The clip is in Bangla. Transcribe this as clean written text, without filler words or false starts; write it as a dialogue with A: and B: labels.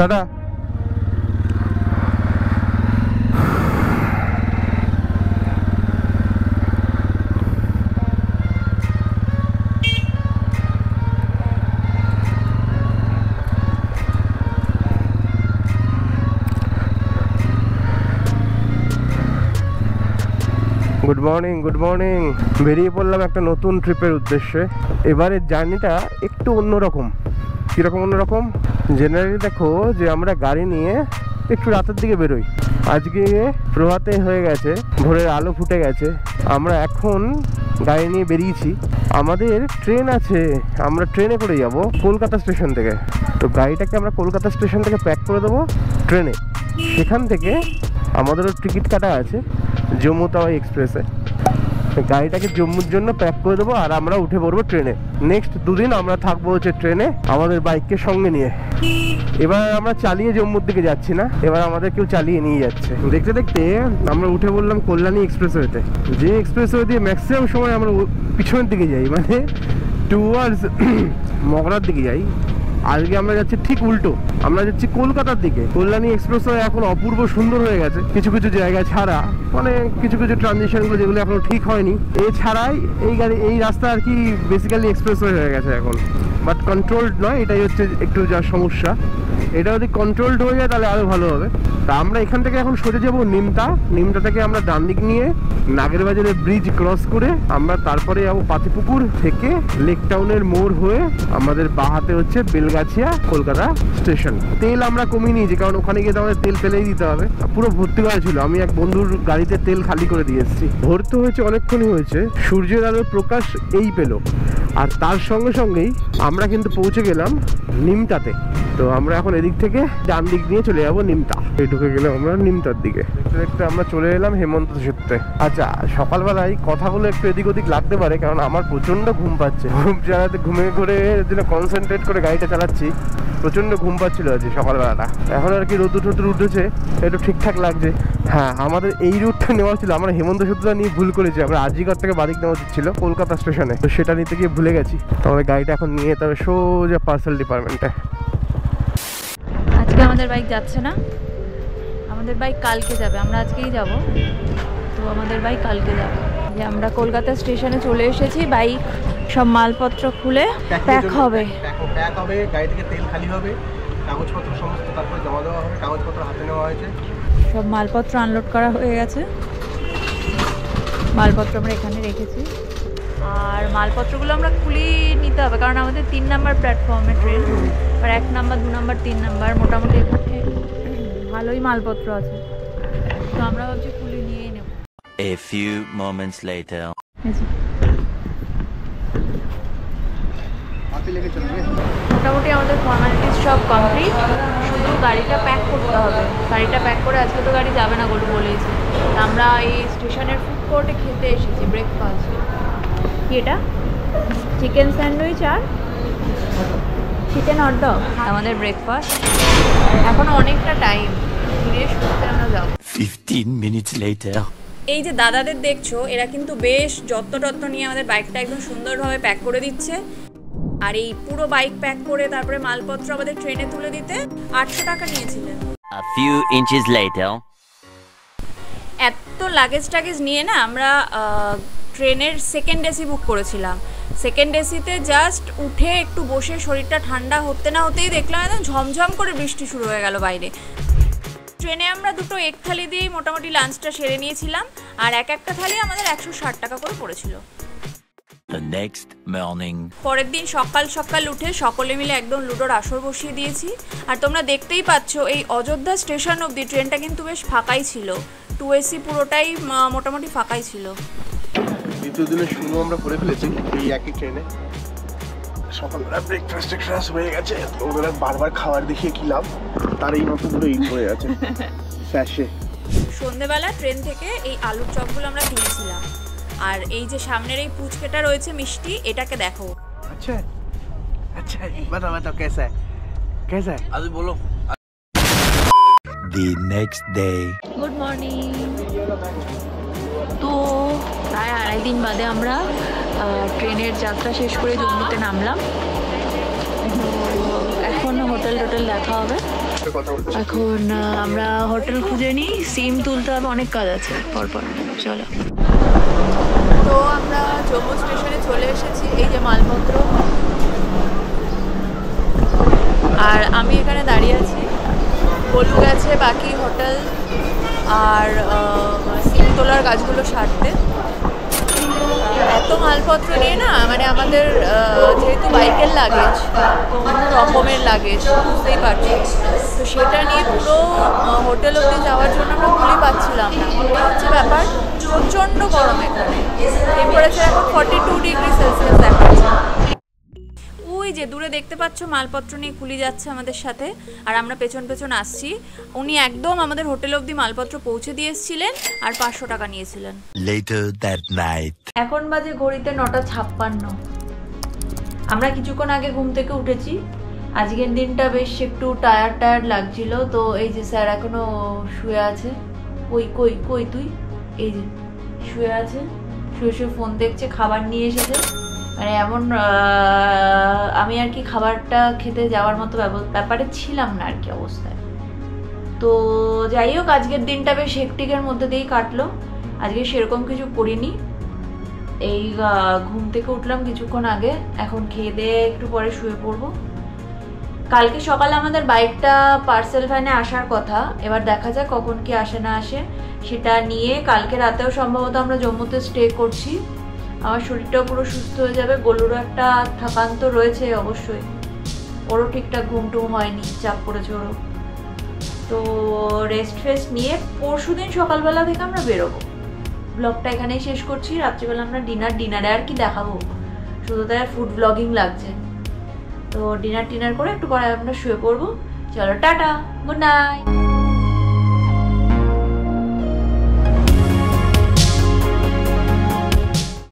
A: Tata. Good morning, good morning. বেরিয়ে পড়লাম একটা নতুন ট্রিপের উদ্দেশ্যে। এবারের জার্নিটা একটু অন্যরকম। কীরকম অন্যরকম? জেনারেলি দেখো যে আমরা গাড়ি নিয়ে একটু রাতের দিকে বেরোই। আজকে প্রভাতে হয়ে গেছে, ভোরের আলো ফুটে গেছে, আমরা এখন গাড়ি নিয়ে বেরিয়েছি। আমাদের ট্রেন আছে, আমরা ট্রেনে করে যাব কলকাতা স্টেশন থেকে। তো গাড়িটাকে আমরা কলকাতা স্টেশন থেকে প্যাক করে দেবো ট্রেনে। সেখান থেকে আমাদেরও টিকিট কাটা আছে জম্মু তাওয়াই এক্সপ্রেসে। গাড়িটাকে জম্মুর জন্য প্যাক করে দেবো আর আমরা উঠে পড়বো ট্রেনে। নেক্সট দুদিন আমরা থাকবো হচ্ছে ট্রেনে আমাদের বাইককে সঙ্গে নিয়ে। এবার আমরা চালিয়ে জম্মুর দিকে যাচ্ছি না, এবার আমাদের কেউ চালিয়ে নিয়ে যাচ্ছে। দেখতে দেখতে আমরা উঠে পড়লাম কল্যাণী এক্সপ্রেসওয়েতে। যে এক্সপ্রেসওয়ে দিয়ে ম্যাক্সিমাম সময় আমরা পিছনের দিকে যাই, মানে টুয়ার্ডস মগরার দিকে যাই। আজকে আমরা যাচ্ছি ঠিক উল্টো, আমরা যাচ্ছি কলকাতার দিকে। কল্যাণী এক্সপ্রেসওয়ে এখন অপূর্ব সুন্দর হয়ে গেছে কিছু কিছু জায়গায় ছাড়া, মানে কিছু কিছু ট্রানজিশনগুলো যেগুলো এখনো ঠিক হয়নি। এছাড়াই এই রাস্তা আর কি বেসিক্যালি এক্সপ্রেসওয়ে হয়ে গেছে এখন, বাট কন্ট্রোলড নয়, এটাই হচ্ছে একটু যা সমস্যা। এটা যদি কন্ট্রোলড হয়ে যায় তাহলে আরও ভালো হবে। তা আমরা এখান থেকে এখন সরে যাবো নিমতা থেকে আমরা ডান দিক নিয়ে নাগেরবাজারের ব্রিজ ক্রস করে আমরা তারপরে যাবো পাতিপুকুর থেকে লেক টাউনের মোড় হয়ে আমাদের বাঁ হাতে হচ্ছে বেলগাছিয়া কলকাতা স্টেশন। তেল আমরা কমিয়ে নিয়েছি, কারণ ওখানে গিয়ে তো আমাদের তেল ফেলেই দিতে হবে। পুরো ভর্তি করা ছিল, আমি এক বন্ধুর গাড়িতে তেল খালি করে দিয়ে এসেছি। ভর্তি হয়েছে, অনেকক্ষণই হয়েছে। সূর্যের আলোর প্রকাশ এই পেলো, আর তার সঙ্গে সঙ্গেই আমরা কিন্তু পৌঁছে গেলাম নিমতাতে। তো আমরা এখন এদিক থেকে ডান দিক নিয়ে চলে যাবো নিমতা। এই ঢুকে গেলাম আমরা নিমতার দিকে। দেখতে দেখতে আমরা চলে এলাম হেমন্ত সেতুতে। আচ্ছা, সকালবেলায় কথাগুলো একটু এদিক ওদিক লাগতে পারে, কারণ আমার প্রচন্ড ঘুম পাচ্ছে। ঘুমে ঘুরে কনসেন্ট্রেট করে গাড়িটা চালাচ্ছি, প্রচন্ড ঘুম পাচ্ছিল আজকে সকালবেলাটা। এখন আর কি রোদ্দুর উঠেছে, একটু ঠিকঠাক লাগছে। হ্যাঁ, আমাদের এই রুটটা নেওয়া ছিল, আমরা হেমন্ত সেতুটা নিয়ে ভুল করেছি। আমরা আজিগড় থেকে বাদিক নেওয়া উচিত ছিল কলকাতা স্টেশনে, তো সেটা নিতে গিয়ে ভুলে গেছি। তো আমাদের গাড়িটা এখন নিয়ে যেতে হবে সোজা পার্সেল ডিপার্টমেন্টে।
B: আজকে আমাদের বাইক যাচ্ছে না, আমাদের বাইক কালকে যাবে। আমরা আজকেই যাব, তো আমাদের বাইক কালকে যাবে। যে আমরা কলকাতা স্টেশনে চলে এসেছি, বাইক সব মালপত্র খুলে প্যাক হবে।
A: গাড়ি থেকে তেল খালি হবে, কাগজপত্র সমস্ত তারপরে জমা দেওয়া হবে। কাগজপত্র হাতে নেওয়া হয়েছে,
B: সব মালপত্র আনলোড করা হয়ে গেছে। মালপত্র আমরা এখানে রেখেছি, আর মালপত্রগুলো আমরা খুলিয়ে নিতে হবে, কারণ আমাদের 3 নাম্বার প্ল্যাটফর্মে ট্রেন। আর 1 নাম্বার, 2 নাম্বার, 3 নাম্বার মোটামুটি এখানে ভালোই মালপত্র আছে, তো আমরা ভাবছি খুলে নিয়ে নেব।
C: A few moments later.
B: মোটামুটি আমাদের ফর্মালিটিস সব কমপ্লিট, শুধু গাড়িটা প্যাক করতে হবে। গাড়িটা প্যাক করে আজকে তো গাড়ি যাবে না বলে বলেছি। আমরা এই স্টেশনের ফুড কোর্টে খেতে এসেছি ব্রেকফাস্ট। কি এটা? চিকেন স্যান্ডউইচ আর চিকেন হট ডগ আমাদের ব্রেকফাস্ট। এখনো অনেকটা টাইম, ধীরে সুস্থে আমরা যাব।
C: 15 minutes later.
B: এই যে দাদাদের দেখছো, এরা কিন্তু বেশ যত্ন নিয়ে আমাদের বাইকটা একদম সুন্দরভাবে প্যাক করে দিচ্ছে। আর এই পুরো বাইক প্যাক করে তারপরে মালপত্র আমাদের ট্রেনে তুলে দিতে 800 টাকা নিয়েছিলেন।
C: A few inches later.
B: এত লাগেজ নিয়ে না আমরা ট্রেনের সেকেন্ড এসি বুক করেছিলাম। সেকেন্ড এসিতে জাস্ট উঠে একটু বসে শরীরটা ঠান্ডা হতে না হতেই দেখলাম একদম ঝমঝম করে বৃষ্টি শুরু হয়ে গেল বাইরে। ট্রেনে আমরা দুটো এগ থালি দিয়েই মোটামুটি লাঞ্চটা সেরে নিয়েছিলাম, আর একটা থালি আমাদের 160 টাকা করে পড়েছিল।
C: The next morning.
B: পরের দিন সকাল উঠে সকলে মিলে একদম লুডোর আসর বসিয়ে দিয়েছি। আর তোমরা দেখতেই পাচ্ছ এই অযোধ্যা স্টেশন অবধি ট্রেনটা কিন্তু বেশ ফাঁকাই ছিল। 2 এসি পুরোটাই মোটামুটি ফাঁকাই ছিল।
A: দ্বিতীয় দিনের শুরু আমরা করে ফেলেছি এই একই ট্রেনে। সকালবেলা ব্রেকফাস্ট হয়ে গেছে, ওগুলো বারবার খাবার দেখিয়ে কি লাভ, তার এই নতুনগুলো ইট হয়ে আছে ফ্যাশে।
B: সন্ধ্যেবেলা ট্রেন থেকে এই আলুর চপগুলো আমরা কিনেছিলাম, আর এই যে সামনের এই পুচকেটা রয়েছে মিষ্টি, এটাকে দেখো।
A: আচ্ছা আচ্ছা, বাতাও কেসা কেসা আজ বলো।
C: The next day.
B: Good morning. তো প্রায় 2.5 দিন বাদে আমরা ট্রেনের যাত্রা শেষ করে জম্মুতে নামলাম। এখন হোটেল দেখা হবে। এখন আমরা হোটেল খুঁজে নিই, সিম তুলতে হবে, অনেক কাজ আছে পরপর। চলো, তো আমরা জম্মু স্টেশনে চলে এসেছি। এই যে মালপত্র, আর আমি এখানে দাঁড়িয়ে আছি। গোলু গেছে বাকি হোটেল আর সিম তোলার কাজগুলো সারতে। এত মালপত্র নিয়ে না, মানে আমাদের যেহেতু বাইকের লাগেজ, কোনো রকমের লাগেজ বুঝতেই পারছি, তো সেটা নিয়ে পুরো হোটেল অবধি যাওয়ার জন্য আমরা কুলি পাচ্ছিলাম না। এটা হচ্ছে ব্যাপার। প্রচণ্ড গরম এখানে, টেম্পারেচার এখন 42 ডিগ্রি সেলসিয়াস দেখাচ্ছে। ওই যে দূরে দেখতে পাচ্ছ মালপত্র নিয়ে কুলি যাচ্ছে আমাদের সাথে, আর আমরা পেছন পেছন আসছি। উনি একদম আমাদের হোটেল অবধি মালপত্র পৌঁছে দিয়ে এসেছিলেন আর 500 টাকা নিয়েছিলেন।
C: Later that night.
B: এখন বাজে ঘড়িতে 9:56। আমরা কিছুক্ষণ আগে ঘুম থেকে উঠেছি। আজকের দিনটা বেশ একটু টায়ার্ড লাগছিল। তো এই যে স্যার এখনো শুয়ে আছে। কই কই কই তুই? এই যে শুয়ে আছে, শুয়ে ফোন দেখছে, খাবার নিয়ে এসেছে। মানে এমন আমি আর কি খাবারটা খেতে যাওয়ার মতো ব্যাপারে ছিলাম না আর কি অবস্থায়। তো যাই হোক, আজকের দিনটা বেশ হেকটিকের মধ্যে দিয়েই কাটলো। আজকে সেরকম কিছু করিনি। এই ঘুম থেকে উঠলাম কিছুক্ষণ আগে, এখন খেয়ে দিয়ে একটু পরে শুয়ে পড়বো। কালকে সকালে আমাদের বাইকটা পার্সেল ভ্যানে আসার কথা, এবার দেখা যাক কখন কি আসে না আসে। সেটা নিয়ে কালকে রাতেও সম্ভবত আমরা জম্মুতে স্টে করছি। আমার শরীরটাও পুরো সুস্থ হয়ে যাবে। গোলুরও একটা থাকান্ত রয়েছে অবশ্যই, ওরও ঠিকঠাক ঘুম টুম হয়নি, চাপ পড়েছে ওরও। তো রেস্ট ফেস্ট নিয়ে পরশু দিন সকালবেলা থেকে আমরা বেরোবো। ব্লগটা এখানেই শেষ করছি। রাত্রিবেলা আমরা ডিনারে আর কি দেখাবো, শুধু তাই ফুড ব্লগিং লাগছে। তো ডিনার করে একটু পরে আমরা শুয়ে পড়বো। চলো, টাটা, গুড নাইট।